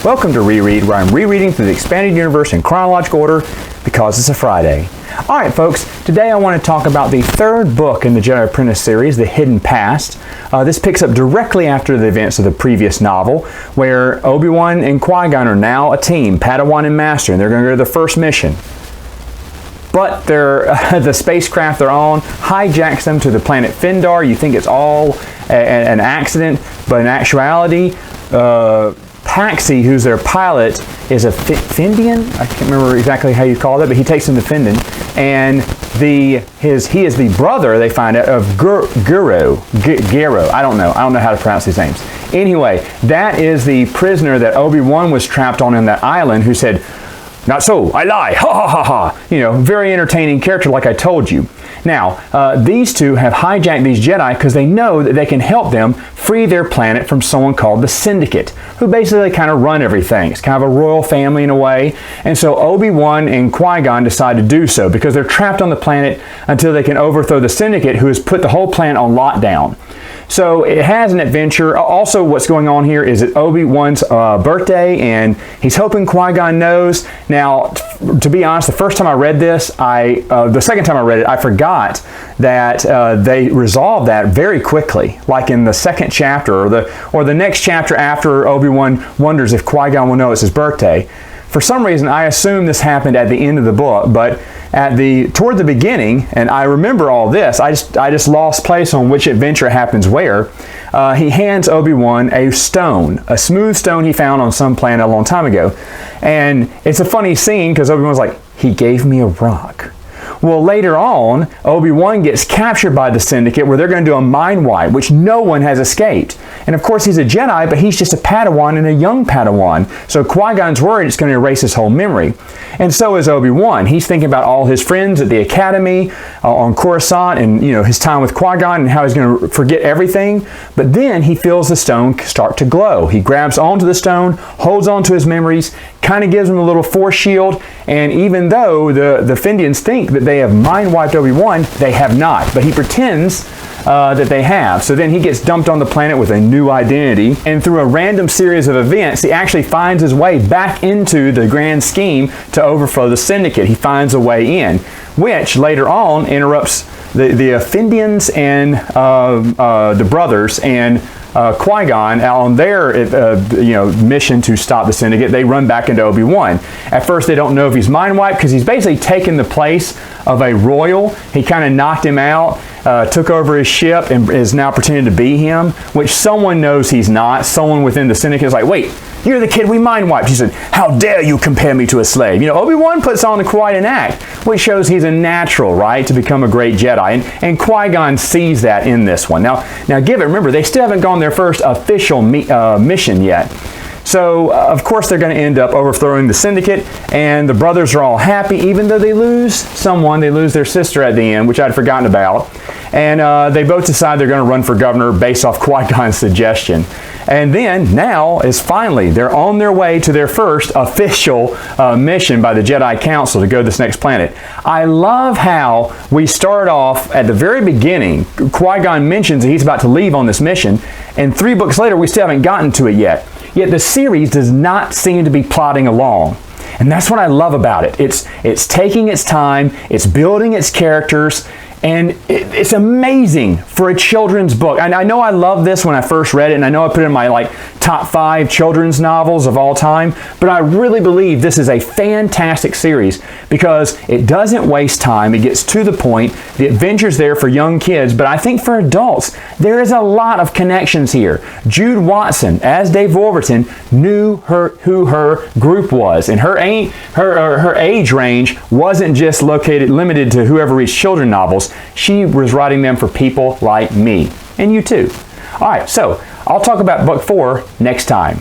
Welcome to Reread, where I'm rereading through the expanded universe in chronological order because it's a Friday. Alright folks, today I want to talk about the third book in the Jedi Apprentice series, The Hidden Past. This picks up directly after the events of the previous novel, where Obi-Wan and Qui-Gon are now a team, Padawan and Master, and they're going to go to their first mission. But the spacecraft they're on hijacks them to the planet Findar. You think it's all an accident, but in actuality, Paxi, who's their pilot, is a Findian. I can't remember exactly how you call it, but he takes them to Findon. And he is the brother, they find out, of Gero. I don't know how to pronounce these names. Anyway, that is the prisoner that Obi-Wan was trapped on that island, who said, "Not so, I lie, ha ha ha ha." You know, very entertaining character, like I told you. Now, these two have hijacked these Jedi because they know that they can help them free their planet from someone called the Syndicate, who basically kind of run everything. It's kind of a royal family in a way. And so Obi-Wan and Qui-Gon decide to do so because they're trapped on the planet until they can overthrow the Syndicate, who has put the whole planet on lockdown. So it has an adventure. Also, what's going on here is it's Obi-Wan's birthday, and he's hoping Qui-Gon knows. Now, to be honest, the first time I read this, the second time I read it, I forgot that they resolved that very quickly, like in the second chapter or the next chapter after Obi-Wan wonders if Qui-Gon will know it's his birthday. For some reason, I assume this happened at the end of the book, but toward the beginning, and I remember all this, I just lost place on which adventure happens where. He hands Obi-Wan a stone, a smooth stone he found on some planet a long time ago. And it's a funny scene because Obi-Wan's like, "He gave me a rock." Well, later on, Obi-Wan gets captured by the Syndicate, where they're going to do a mind wipe, which no one has escaped. And of course, he's a Jedi, but he's just a Padawan and a young Padawan. So Qui-Gon's worried it's going to erase his whole memory. And so is Obi-Wan. He's thinking about all his friends at the Academy, on Coruscant, and his time with Qui-Gon and how he's going to forget everything. But then he feels the stone start to glow. He grabs onto the stone, holds onto his memories, kind of gives him a little force shield. And even though the Findians think that they have mind-wiped Obi-Wan, they have not. But he pretends that they have. So then he gets dumped on the planet with a new identity, and through a random series of events, he actually finds his way back into the grand scheme to overthrow the Syndicate. He finds a way in, which later on interrupts the Findians and the brothers and Qui-Gon on their mission to stop the Syndicate. They run back into Obi-Wan. At first they don't know if he's mind-wiped because he's basically taken the place of a royal. He kind of knocked him out, took over his ship, and is now pretending to be him, which someone knows he's not. Someone within the Syndicate is like, "Wait, you're the kid we mind-wiped." He said, "How dare you compare me to a slave?" Obi-Wan puts on quite an act, which shows he's a natural, right, to become a great Jedi. And Qui-Gon sees that in this one. Now remember, they still haven't gone their first official mission yet. So, of course, they're going to end up overthrowing the Syndicate, and the brothers are all happy, even though they lose someone. They lose their sister at the end, which I'd forgotten about. And they both decide they're going to run for governor based off Qui-Gon's suggestion. And then, now, they're on their way to their first official mission by the Jedi Council to go to this next planet. I love how we start off at the very beginning. Qui-Gon mentions that he's about to leave on this mission, and 3 books later, we still haven't gotten to it yet. Yet the series does not seem to be plodding along. And that's what I love about it. It's taking its time, it's building its characters, and it's amazing for a children's book. And I know I loved this when I first read it, and I know I put it in my top 5 children's novels of all time, but I really believe this is a fantastic series because it doesn't waste time. It gets to the point. The adventure's there for young kids, but I think for adults, there is a lot of connections here. Jude Watson, as Dave Wolverton, knew who her group was, and her age range wasn't just limited to whoever reads children's novels. She was writing them for people like me, and you too. All right, so I'll talk about book 4 next time.